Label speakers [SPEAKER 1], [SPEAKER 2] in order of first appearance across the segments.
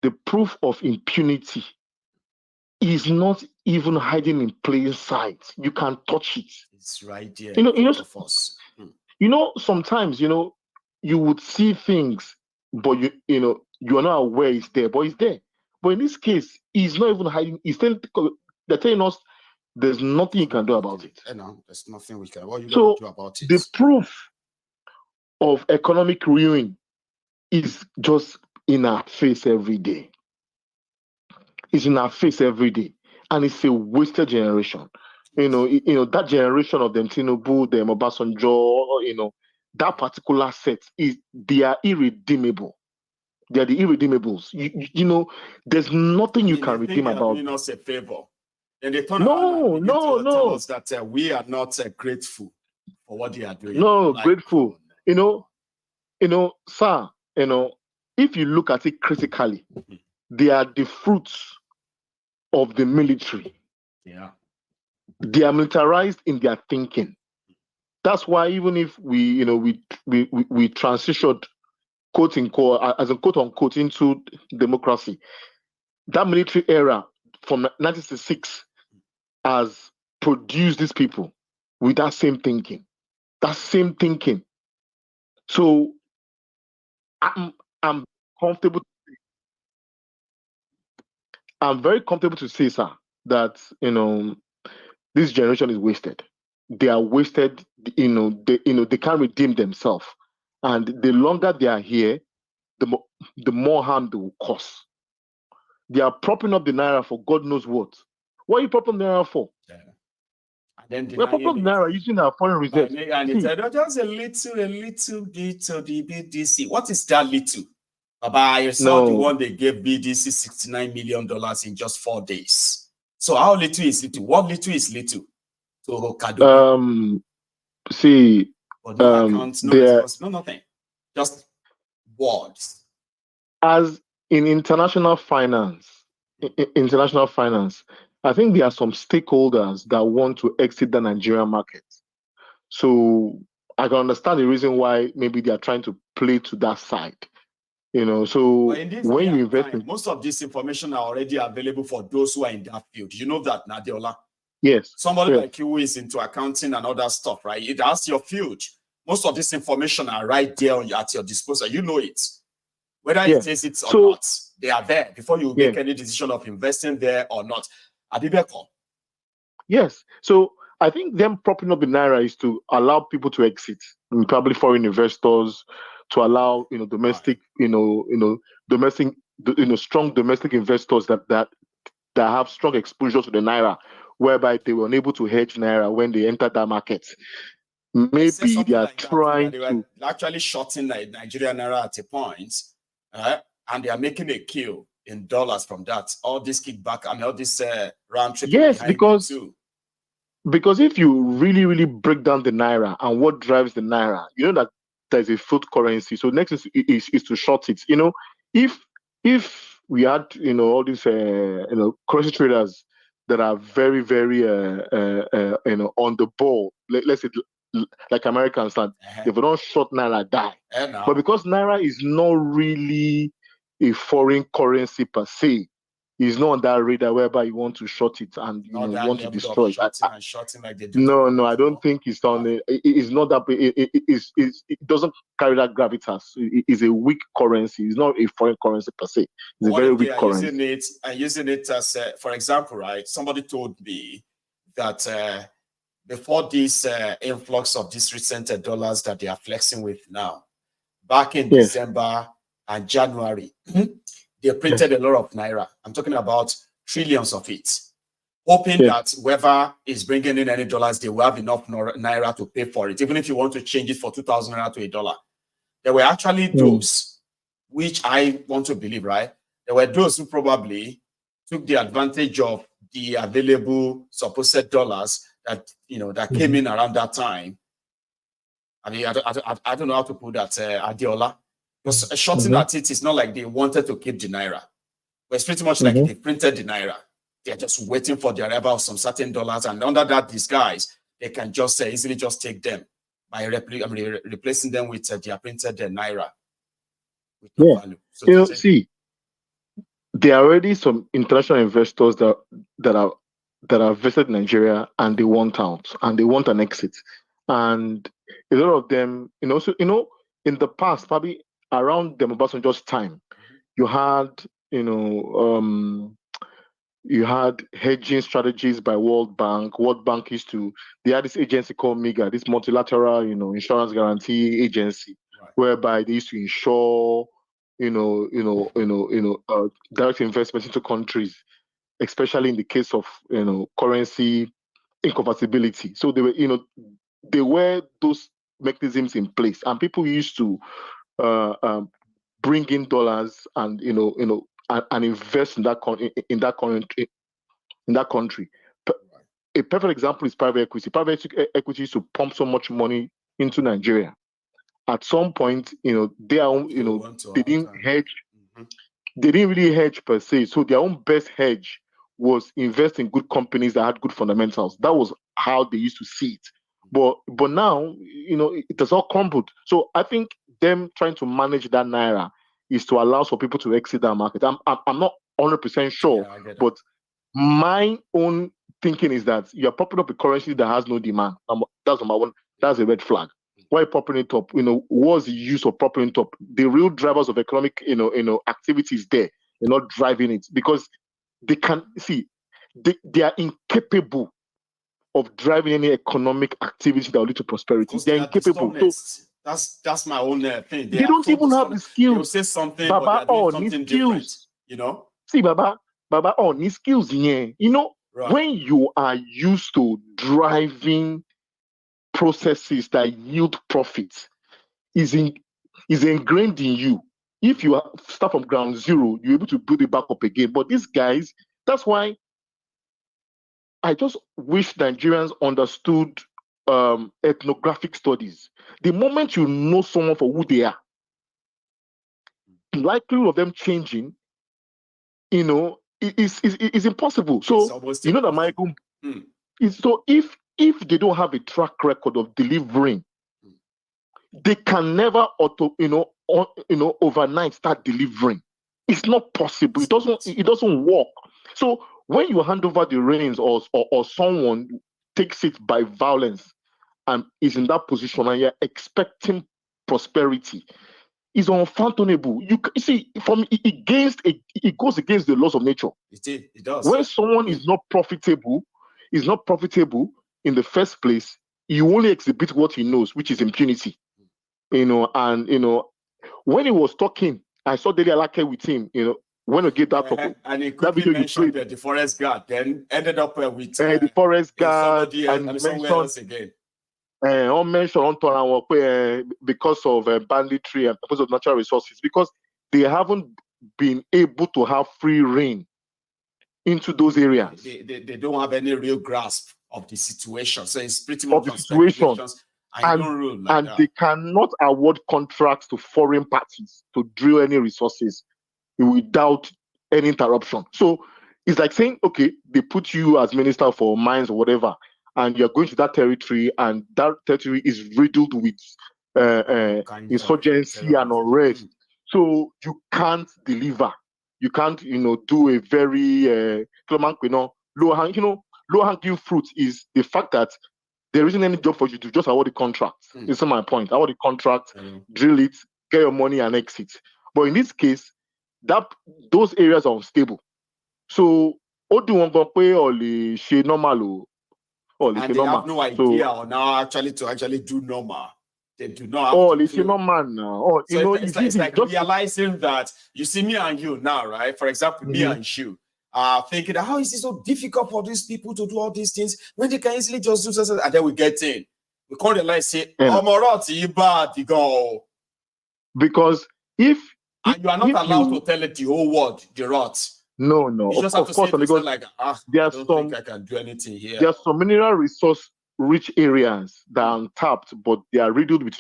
[SPEAKER 1] the proof of impunity is not even hiding in plain sight. You can touch it.
[SPEAKER 2] It's right there.
[SPEAKER 1] Of us. Sometimes you would see things, but you are not aware it's there, but it's there. But in this case, he's not even hiding. They're telling us there's nothing you can do about it.
[SPEAKER 2] There's nothing we can. What you
[SPEAKER 1] so
[SPEAKER 2] do about it?
[SPEAKER 1] The proof of economic ruin is just in our face every day. It's in our face every day, and it's a wasted generation. That generation of them, Tinubu, them Obasanjo, that particular set they are irredeemable. They are the irredeemables. There's nothing you can redeem about.
[SPEAKER 2] Doing us a favor. And they turn around and tell us that we are not grateful for what they are doing.
[SPEAKER 1] No, grateful. Sir, if you look at it critically, they are the fruits of the military.
[SPEAKER 2] Yeah.
[SPEAKER 1] They are militarized in their thinking. That's why even if we transitioned, quote unquote, as a quote unquote, into democracy, that military era from 1966 has produced these people with that same thinking. So I'm comfortable. I'm very comfortable to say, sir, that this generation is wasted. They are wasted. They can't redeem themselves, and the longer they are here, the more harm they will cause. They are propping up the naira for God knows what. What are you propping the naira for?
[SPEAKER 2] Yeah. And then
[SPEAKER 1] we're propping up the naira using our foreign reserves.
[SPEAKER 2] And it's just a little bit of the BDC. What is that little? Baba, you saw the one they gave BDC $69 million in just 4 days. So how little is little? What little is little? So
[SPEAKER 1] see,
[SPEAKER 2] but no accounts, no response, no nothing. Just words.
[SPEAKER 1] As in international finance, I think there are some stakeholders that want to exit the Nigerian market. So I can understand the reason why maybe they are trying to play to that side. So when you invest
[SPEAKER 2] most of this information are already available for those who are in that field. You know that, Nadiola?
[SPEAKER 1] Yes.
[SPEAKER 2] Somebody like you who is into accounting and other stuff, right? That's your field. Most of this information are right there at your disposal. You know it. Whether it says it or not, they are there before you make any decision of investing there or not. Adibeko.
[SPEAKER 1] Yes. So I think them propping up the naira is to allow people to exit, probably foreign investors, to allow domestic, strong domestic investors that have strong exposure to the naira, whereby they were unable to hedge naira when they entered that market. Maybe they are trying to
[SPEAKER 2] actually shorting Nigerian naira at a point, and they are making a kill in dollars from that. All this kickback and all this round trip.
[SPEAKER 1] Yes, because if you really, really break down the naira and what drives the naira, you know that there's a foot currency. So next is to short it. If we had all these currency traders that are very, very on the ball, let's say like Americans, that if we don't short naira, die. But because naira is not really a foreign currency per se, it's not on that radar whereby you want to short it and you want to destroy it. No, I don't think it's on it. It's not that. It doesn't carry that gravitas. It's a weak currency. It's not a foreign currency per se. It's a very weak currency.
[SPEAKER 2] Using it as, for example, right? Somebody told me that before this influx of these recent dollars that they are flexing with now, back in December and January. They printed a lot of naira. I'm talking about trillions of it, hoping that whoever is bringing in any dollars, they will have enough naira to pay for it. Even if you want to change it for 2,000 naira to $1, there were actually those, which I want to believe, right? There were those who probably took the advantage of the available supposed dollars that that came in around that time. I mean, I don't know how to put that, Adiola. Because shorting at it is not like they wanted to keep the naira. But it's pretty much like they printed the naira. They're just waiting for the arrival of some certain dollars, and under that disguise, they can just easily just take them by replacing them with their printed naira with no value.
[SPEAKER 1] So see, there are already some international investors that are vested in Nigeria and they want out and they want an exit. And a lot of them, so in the past, probably around the Obasanjo's time, you had, you had hedging strategies by World Bank. World Bank they had this agency called MIGA, this multilateral, insurance guarantee agency,
[SPEAKER 2] right,
[SPEAKER 1] whereby they used to insure, direct investments into countries, especially in the case of, currency incompatibility. So they were those mechanisms in place, and people used to bring in dollars and and invest in that country. A perfect example is private equity. Private equity used to pump so much money into Nigeria. At some point, they didn't hedge. They didn't really hedge per se. So their own best hedge was invest in good companies that had good fundamentals. That was how they used to see it. But now, it has all crumbled. So I think them trying to manage that naira is to allow for people to exit that market. I'm not 100% sure, but my own thinking is that you're popping up a currency that has no demand. That's number one. That's a red flag. Why propping it up? What's the use of propping it up? The real drivers of economic, activities there. They're not driving it because they can see they are incapable of driving any economic activity that will lead to prosperity. They're incapable. So
[SPEAKER 2] that's my own thing.
[SPEAKER 1] They don't even have the skills.
[SPEAKER 2] They'll say something,
[SPEAKER 1] Baba,
[SPEAKER 2] but they're doing something different.
[SPEAKER 1] See, Baba, need skills, yeah.
[SPEAKER 2] Right.
[SPEAKER 1] When you are used to driving processes that yield profits, is ingrained in you. If you start from ground zero, you're able to build it back up again. But these guys, that's why I just wish Nigerians understood ethnographic studies. The moment you know someone for who they are, the likelihood of them changing, is impossible. So that Michael, so if they don't have a track record of delivering, they can never overnight start delivering. It's not possible. It doesn't work. So when you hand over the reins or someone takes it by violence and is in that position and you're expecting prosperity, is unfathomable. You see, it goes against the laws of nature.
[SPEAKER 2] It does.
[SPEAKER 1] When someone is not profitable in the first place, he only exhibit what he knows, which is impunity. And when he was talking, I saw Dele Alake with him, when we get that topic.
[SPEAKER 2] And he quickly mentioned the forest guard, then ended up with
[SPEAKER 1] the forest guard
[SPEAKER 2] and somewhere else again.
[SPEAKER 1] Because of banditry and because of natural resources, because they haven't been able to have free reign into those areas.
[SPEAKER 2] They don't have any real grasp of the situation. So it's pretty much
[SPEAKER 1] of the situation.
[SPEAKER 2] And
[SPEAKER 1] they cannot award contracts to foreign parties to drill any resources without any interruption. So it's like saying, okay, they put you as minister for mines or whatever, and you're going to that territory, and that territory is riddled with insurgency and unrest. So you can't deliver. You can't, do a very low-hanging fruit is the fact that there isn't any job for you to just award the contract. This is my point. Award the contract, drill it, get your money and exit. But in this case, those areas are unstable. So, what do you want to pay or the share normal?
[SPEAKER 2] And they have no idea on how to do normal. They do not have
[SPEAKER 1] to do normal now.
[SPEAKER 2] It's like realizing that you see me and you now, right? For example, me and you. Thinking how is it so difficult for these people to do all these things when they can easily just do something, and then we get in. We can't realize say,
[SPEAKER 1] because if
[SPEAKER 2] you are not allowed to tell it the whole world, the rot.
[SPEAKER 1] No.
[SPEAKER 2] You just have to say because like, I don't think I can do anything here. There are
[SPEAKER 1] some mineral resource rich areas that are untapped, but they are riddled with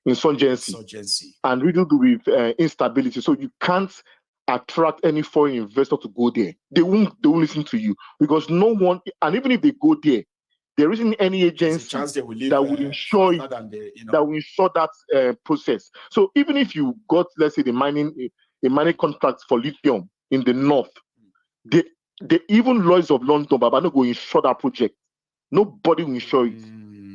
[SPEAKER 1] insurgency and riddled with instability. So you can't attract any foreign investor to go there. They won't listen to you because no one, and even if they go there, there isn't any agency that will ensure that will ensure that process. So even if you got, let's say, the mining mining contract for lithium in the north. They even Lloyds of London, Baba, no go insure that project. Nobody will insure it.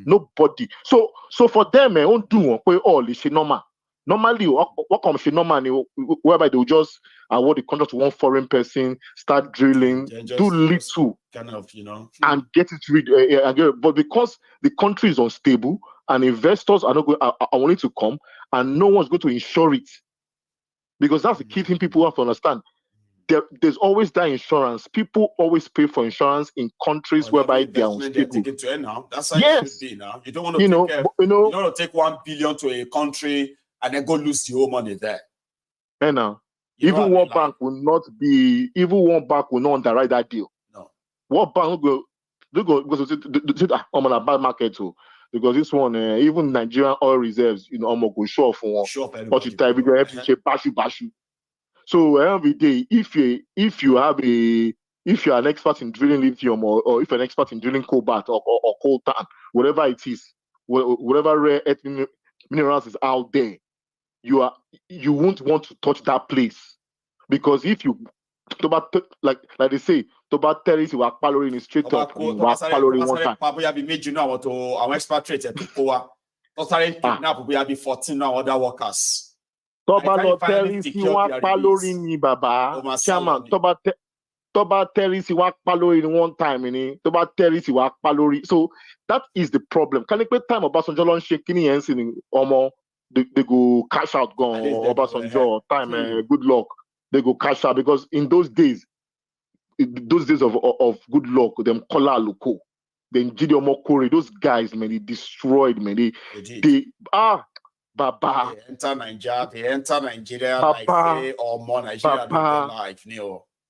[SPEAKER 1] Nobody. So for them, won't do all is normal. Normally, what comes normal, whereby they will just award the contract to one foreign person, start drilling, do little,
[SPEAKER 2] kind of,
[SPEAKER 1] and get it rid. But because the country is unstable and investors are not going, are wanting to come, and no one's going to insure it, because that's the key thing people have to understand. There's always that insurance. People always pay for insurance in countries whereby they are unstable.
[SPEAKER 2] That's how it should be now. You don't want to you don't want to take 1 billion to a country and then go lose the whole money there.
[SPEAKER 1] And now, even World Bank will not underwrite that deal.
[SPEAKER 2] No.
[SPEAKER 1] World Bank will go because I'm on a bad market too. Because this one, even Nigerian oil reserves, I'm going to show off for one. But you type it, bashu. So every day, if you're an expert in drilling lithium or if you're an expert in drilling cobalt or coltan, whatever it is, whatever rare earth minerals is out there, you won't want to touch that place, because if you like they say, Toba terrace you are calorie straight up, calorie one time.
[SPEAKER 2] Our expatriate now we have 14 now other workers.
[SPEAKER 1] Toba no terrace you are calorie ni baba. Chairman, Toba terrace you are calorie one time, Toba terrace you are calorie. So that is the problem. Can you put time Obasanjo launch shaking hands in Omo? They go cash out, go Obasanjo time. Good luck. They go cash out, because in those days of good luck, them Kola Luko, then Gideon Mokore, those guys, man, they destroyed, man. They Baba.
[SPEAKER 2] They enter Nigeria like say or more Nigeria don't like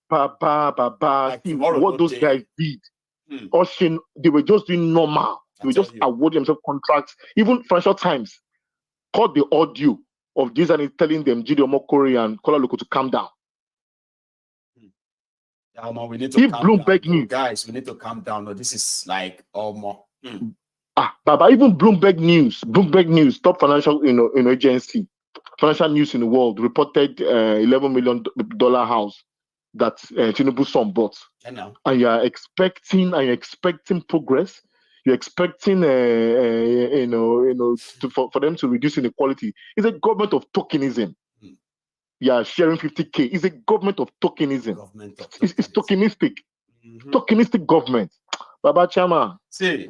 [SPEAKER 1] Baba.
[SPEAKER 2] Like
[SPEAKER 1] see what those guys did. Ocean, they were just doing normal. They were just awarding themselves contracts. Even Financial Times caught the audio of this and is telling them Gideon Mokore and Kola Luko to calm down.
[SPEAKER 2] We need to calm down. Guys, we need to calm down. No, this is like more.
[SPEAKER 1] Baba, even Bloomberg News, top financial agency, financial news in the world, reported $11 million house that Tinubu son bought. And you're expecting progress. You're expecting for them to reduce inequality. It's a government of tokenism. Yeah, sharing 50K is a government of tokenism. It's tokenistic. Tokenistic government. Baba Chama.
[SPEAKER 2] See,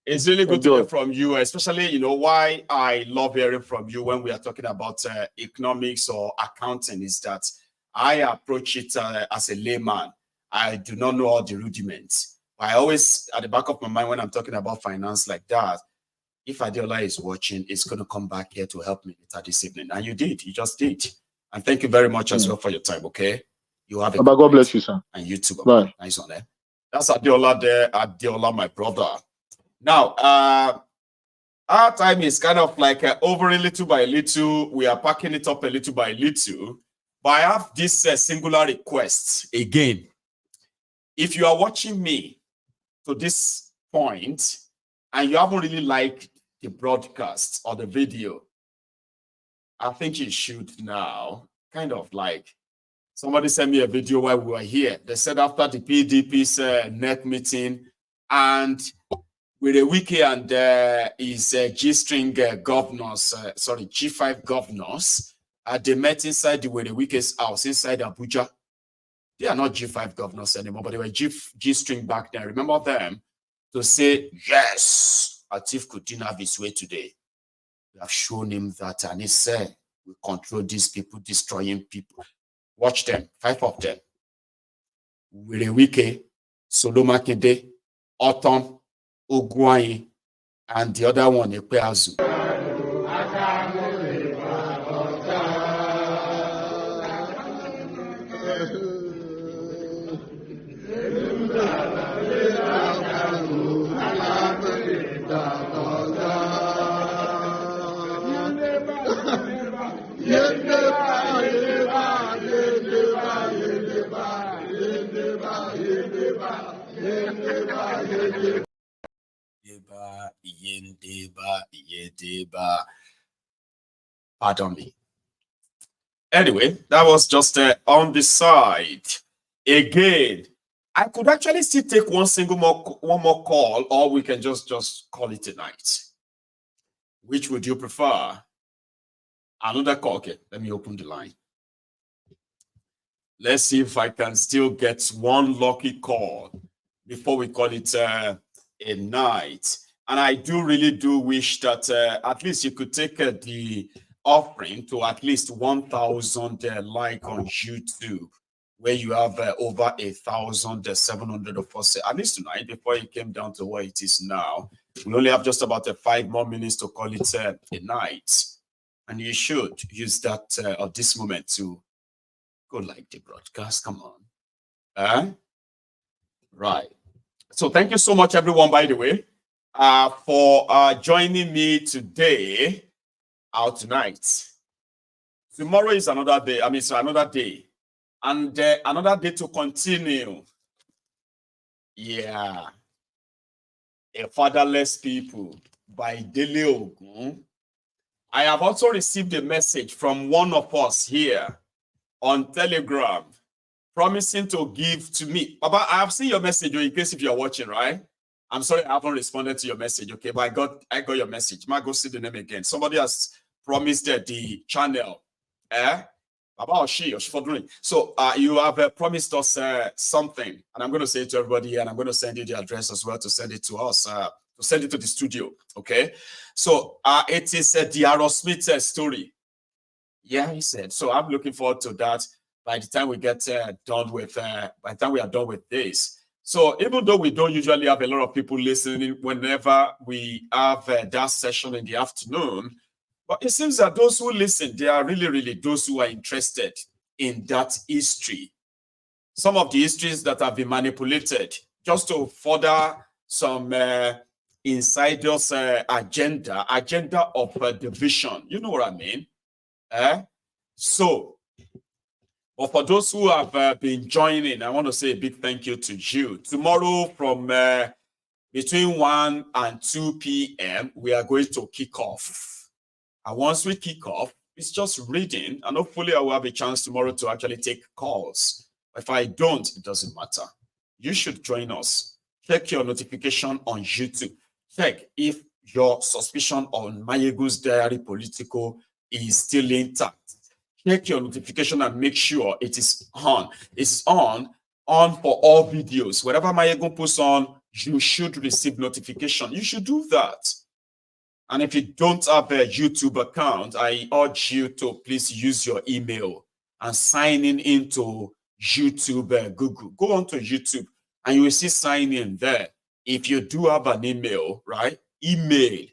[SPEAKER 2] it's really good to hear from you, especially, why I love hearing from you when we are talking about economics or accounting is that I approach it as a layman. I do not know all the rudiments. I always, at the back of my mind, when I'm talking about finance like that, if Adeola is watching, it's going to come back here to help me later this evening. And you just did. And thank you very much as well for your time, okay? You have a good
[SPEAKER 1] God bless you, sir.
[SPEAKER 2] And you too. Bye. Nice one there. That's Adeola there. Adeola, my brother. Now, our time is kind of like over a little by little. We are packing it up a little by little. But I have this singular request again. If you are watching me to this point and you haven't really liked the broadcast or the video, I think you should now. Kind of like somebody sent me a video while we were here. They said after the PDP's NEC meeting and with a wiki and his G-string governors, G5 governors, they met inside the Wiki's house inside Abuja. They are not G5 governors anymore, but they were G-string back then. Remember them to say, yes, Atif couldn't have his way today. We have shown him that, and he said, we control these people, destroying people. Watch them, 5 of them. Wirewike, Soloma Kede, Autumn, Ogwai, and the other one, Ekweazu. Pardon me. Anyway, that was just on the side. Again, I could actually still take one more call, or we can just call it a night. Which would you prefer? Another call. Okay, let me open the line. Let's see if I can still get one lucky call before we call it a night. And I really do wish that at least you could take the offering to at least 1,000 like on YouTube, where you have over 1,700 of us, at least tonight, before it came down to where it is now. We only have just about 5 more minutes to call it a night. And you should use that at this moment to go like the broadcast. Come on. Right. So thank you so much, everyone, by the way, for joining me today out tonight. Tomorrow is another day. I mean, it's another day. And another day to continue. Yeah. A Fatherless People by Bello. I have also received a message from one of us here on Telegram promising to give to me. Baba, I have seen your message in case if you're watching, right? I'm sorry I haven't responded to your message, okay? But I got your message. Might go see the name again. Somebody has promised the channel. Baba or she for doing. So you have promised us something, and I'm going to say it to everybody, and I'm going to send you the address as well to send it to us, to send it to the studio. Okay. So it is the Aerosmith story. Yeah, he said. So I'm looking forward to that. By the time we get done with, by the time we are done with this. So even though we don't usually have a lot of people listening whenever we have that session in the afternoon, but it seems that those who listen, they are really those who are interested in that history. Some of the histories that have been manipulated just to further some insiders' agenda of division. You know what I mean? So, but for those who have been joining, I want to say a big thank you to you. Tomorrow from between 1 and 2 p.m., we are going to kick off. And once we kick off, it's just reading. And hopefully I will have a chance tomorrow to actually take calls. If I don't, it doesn't matter. You should join us. Check your notification on YouTube. Check if your suspicion on Mayegu's Diary Political is still intact. Check your notification and make sure it is on. It's on for all videos. Whatever Mayegu puts on, you should receive notification. You should do that. And if you don't have a YouTube account, I urge you to please use your email and sign in into YouTube, Google. Go on to YouTube and you will see sign in there. If you do have an email, right? Email.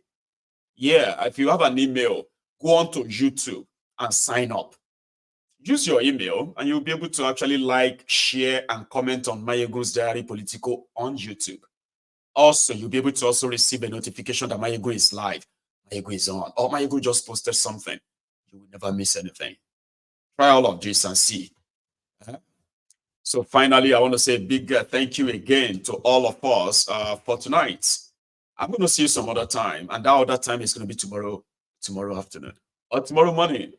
[SPEAKER 2] Yeah, if you have an email, go on to YouTube and sign up. Use your email and you'll be able to actually like, share, and comment on Mayegu's Diary Political on YouTube. Also, you'll be able to also receive a notification that Mayegu is live, Mayegu is on, or Mayegu just posted something. You will never miss anything. Try all of this and see. So finally, I want to say a big thank you again to all of us for tonight. I'm going to see you some other time, and that other time is going to be tomorrow afternoon or tomorrow morning.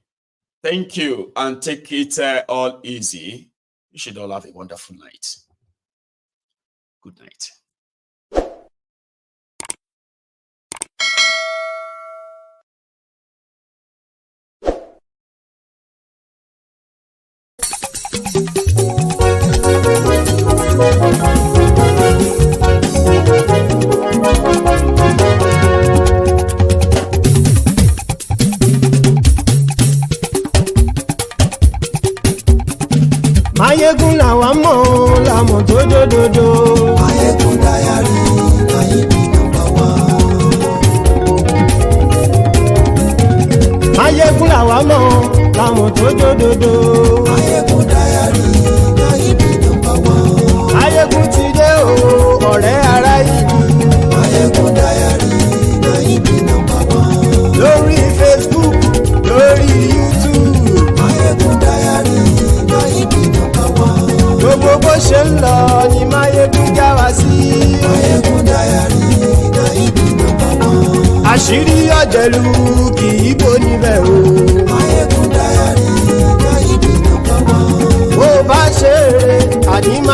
[SPEAKER 2] Thank you, and take it all easy. You should all have a wonderful night. Good night.
[SPEAKER 3] Mayegun làwa mọ̀ làmọ̀ tó dòdòdò.
[SPEAKER 4] Mayegun Diary Nayibi #1.
[SPEAKER 3] Mayegun làwa mọ̀ làmọ̀ tó dòdòdò.
[SPEAKER 4] Mayegun Diary Nayibi #1.
[SPEAKER 3] Mayegun ti dé o ọ̀rẹ́ ara yìí.
[SPEAKER 4] Mayegun Diary Nayibi #1.
[SPEAKER 3] Lórí Facebook, lórí YouTube.
[SPEAKER 4] Mayegun Diary Nayibi #1.
[SPEAKER 3] Gbogbo bó ṣe ń lọ ni Mayegun já wa sí.
[SPEAKER 4] Mayegun Diary Nayibi #1.
[SPEAKER 3] Àṣírí ọ̀jẹ̀lú kì í bò níbẹ̀ o.
[SPEAKER 4] Mayegun Diary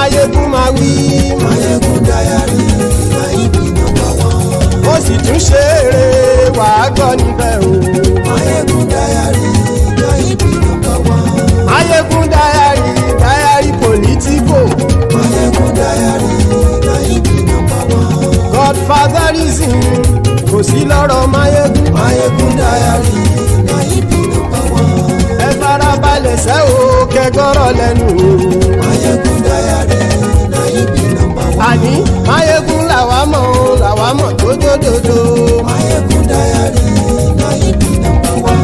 [SPEAKER 3] máyégún máa wí.
[SPEAKER 4] Máyégún Diary Naidi #1.
[SPEAKER 3] ó sì tún ṣe eré wàá gbọ́ níbẹ̀ o.
[SPEAKER 4] Máyégún Diary Naidi #1.
[SPEAKER 3] máyégún Diary politico.
[SPEAKER 4] Máyégún Diary Naidi #1.
[SPEAKER 3] godfatherism kò sí lọ́rọ̀ máyégún.
[SPEAKER 4] Máyégún Diary Naidi #1.
[SPEAKER 3] ẹ farabalẹ̀ sẹ́ o kẹgọ́rọ̀ lẹ́nu o.
[SPEAKER 4] Máyégún Diary Naidi #1.
[SPEAKER 3] àní máyégún làwa mọ̀ tó dódòdó.
[SPEAKER 4] Máyégún Diary Naidi #1.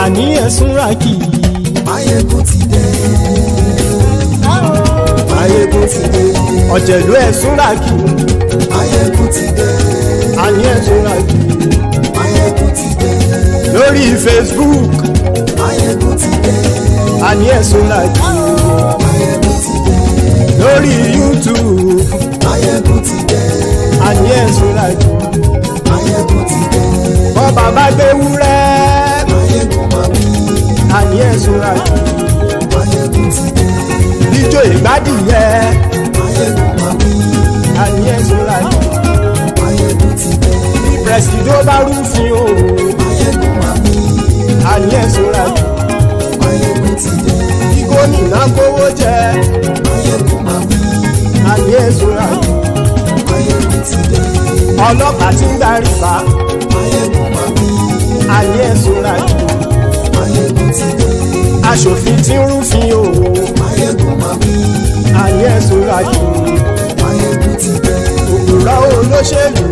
[SPEAKER 3] àní ẹ̀sùn ràkì.
[SPEAKER 4] Máyégún ti dé. Máyégún ti dé.
[SPEAKER 3] ọ̀jẹ̀lú ẹ̀sùn ràkì.
[SPEAKER 4] Máyégún ti dé.
[SPEAKER 3] àní ẹ̀sùn ràkì.
[SPEAKER 4] Máyégún ti dé.
[SPEAKER 3] lórí Facebook.
[SPEAKER 4] Máyégún ti dé.
[SPEAKER 3] àní ẹ̀sùn ràkì.
[SPEAKER 4] Máyégún ti dé.
[SPEAKER 3] lórí YouTube.
[SPEAKER 4] Máyégún ti dé.
[SPEAKER 3] àní ẹ̀sùn ràkì.
[SPEAKER 4] Máyégún ti dé.
[SPEAKER 3] bọ́ bàbá gbé wúrẹ́.
[SPEAKER 4] Máyégún máa wí.
[SPEAKER 3] àní ẹ̀sùn ràkì.
[SPEAKER 4] Máyégún ti dé.
[SPEAKER 3] ijó ìgbádìyẹ.
[SPEAKER 4] Máyégún máa wí.
[SPEAKER 3] àní ẹ̀sùn ràkì.
[SPEAKER 4] Máyégún ti dé.
[SPEAKER 3] bí pẹ̀sìdó bá rúfin o.
[SPEAKER 4] Máyégún máa wí.
[SPEAKER 3] àní ẹ̀sùn ràkì.
[SPEAKER 4] Máyégún ti dé.
[SPEAKER 3] bí gómìnà kówó jẹ.
[SPEAKER 4] Máyégún máa wí.
[SPEAKER 3] àní ẹ̀sùn ràkì.
[SPEAKER 4] Máyégún ti dé.
[SPEAKER 3] ọlọ́pàá tí ń darí bá.
[SPEAKER 4] Máyégún máa wí.
[SPEAKER 3] àní ẹ̀sùn ràkì.
[SPEAKER 4] Máyégún ti dé.
[SPEAKER 3] aṣòfin tí ń rúfin o.
[SPEAKER 4] Máyégún máa wí.
[SPEAKER 3] àní ẹ̀sùn ràkì.
[SPEAKER 4] Máyégún ti dé.
[SPEAKER 3] òpùrọ́ olóṣèlú.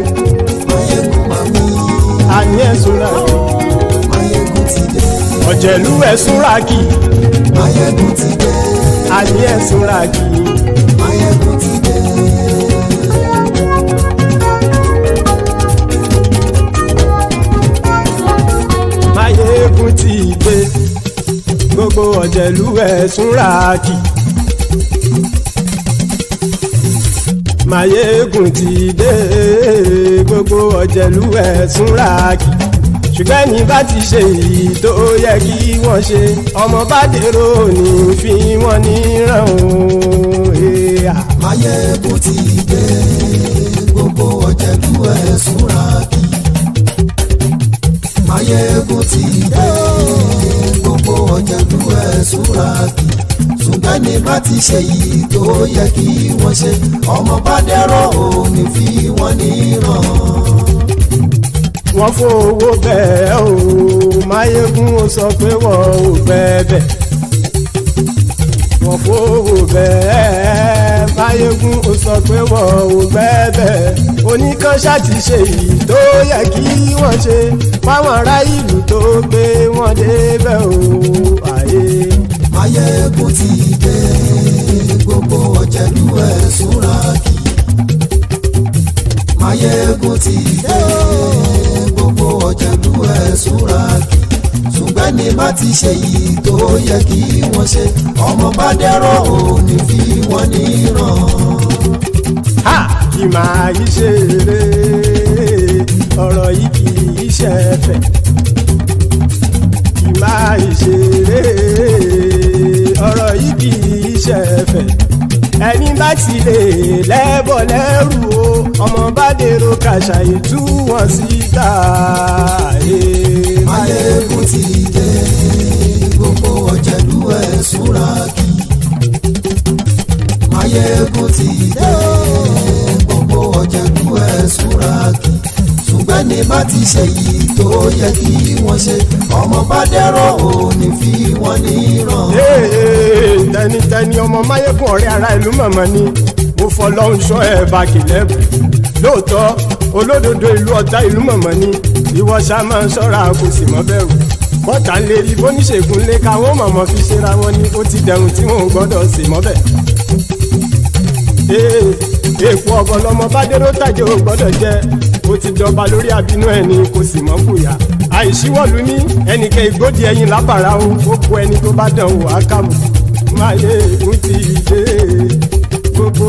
[SPEAKER 4] Máyégún máa wí.
[SPEAKER 3] àní ẹ̀sùn ràkì.
[SPEAKER 4] Máyégún ti dé.
[SPEAKER 3] ọ̀jẹ̀lú ẹ̀sùn ràkì.
[SPEAKER 4] Máyégún ti dé.
[SPEAKER 3] àní ẹ̀sùn ràkì.
[SPEAKER 4] Máyégún ti dé.
[SPEAKER 3] máyégún ti dé. gbogbo ọ̀jẹ̀lú ẹ̀sùn ràkì. máyégún ti dé. gbogbo ọ̀jẹ̀lú ẹ̀sùn ràkì. ṣùgbọ́n ní bá ti ṣe èyí tó yẹ kí wọ́n ṣe ọmọ bá dèrò ní fi wọ́n níran o.
[SPEAKER 4] Máyégún ti dé. Gbogbo ọ̀jẹ̀lú ẹ̀sùn ràkì. Máyégún ti dé. Gbogbo ọ̀jẹ̀lú ẹ̀sùn ràkì. ṣùgbọ́n ní bá ti ṣe yìí tó yẹ kí wọ́n ṣe ọmọ bá dẹ́rọ̀ òní fi wọ́n níran.
[SPEAKER 3] wọ́n fowó bẹ́ẹ̀ o máyégún ó sọ pé wọ́n ò bẹ́ẹ̀ wọ́n fowó bẹ́ẹ̀ máyégún ó sọ pé wọ́n ò bẹ́ẹ̀ oníkan ṣáàtì ṣe yìí tó yẹ kí wọ́n ṣe fáwọn ará ìlú tó gbé wọn débẹ̀ o àyè.
[SPEAKER 4] Máyégún ti dé gbogbo ọ̀jẹ̀lú ẹ̀ súnra kì. Máyégún ti dé gbogbo ọ̀jẹ̀lú ẹ̀ súnra kì. ṣùgbọ́n ní bá ti ṣe yìí tó yẹ kí wọ́n ṣe ọmọ bá dẹ́rọ̀ òní fi wọ́n níran.
[SPEAKER 3] kì máa yí ṣe eré ọ̀rọ̀ yìí kì í ṣe ẹ̀fẹ̀ kì máa yí ṣe eré ọ̀rọ̀ yìí kì í ṣe ẹ̀fẹ̀ ẹni bá ti lè lẹ́bọ̀ lẹ́rù o ọmọ bá dèrò kàṣàyè tú wọn síta.
[SPEAKER 4] Máyégún ti dé gbogbo ọ̀jẹ̀lú ẹ̀ súnra kì. Máyégún ti dé gbogbo ọ̀jẹ̀lú ẹ̀ súnra kì. ṣùgbọ́n ní bá ti ṣe yìí tó yẹ kí wọ́n ṣe ọmọ bá dẹ́rọ̀ òní fi wọ́n níran.
[SPEAKER 3] tẹnitẹni ọmọ Máyégún ọ̀rẹ́ ara ìlú mọ̀mọ́ ni mo fọlọ́run ṣọ́ ẹ̀ bá kìlẹ́bù lóòótọ́ olódodo ìlú ọ̀tá ìlú mọ̀mọ́ ni ìwọ ṣá máa ń ṣọ́ra kò sì mọ́ bẹ̀rù bọ́tà ń lè rí bóníṣègùn lé káwọn mọ̀mọ́ fi ṣera wọn ni ó ti dẹrùn tí wọn ò gbọ́dọ̀ sì mọ́ bẹ̀. èèpo ọ̀gọ̀ lọmọ bá dérò tàjẹ́ ò gbọ́dọ̀ jẹ́ ó ti jọba lórí àbínú ẹni kò sì mọ́ bùyà àìsíwọ́lu ní ẹnìkẹ́ ìgbódì ẹyin lábàrá o ó kó ẹni tó bá dán wò á kàmù Máyégún ti dé gbogbo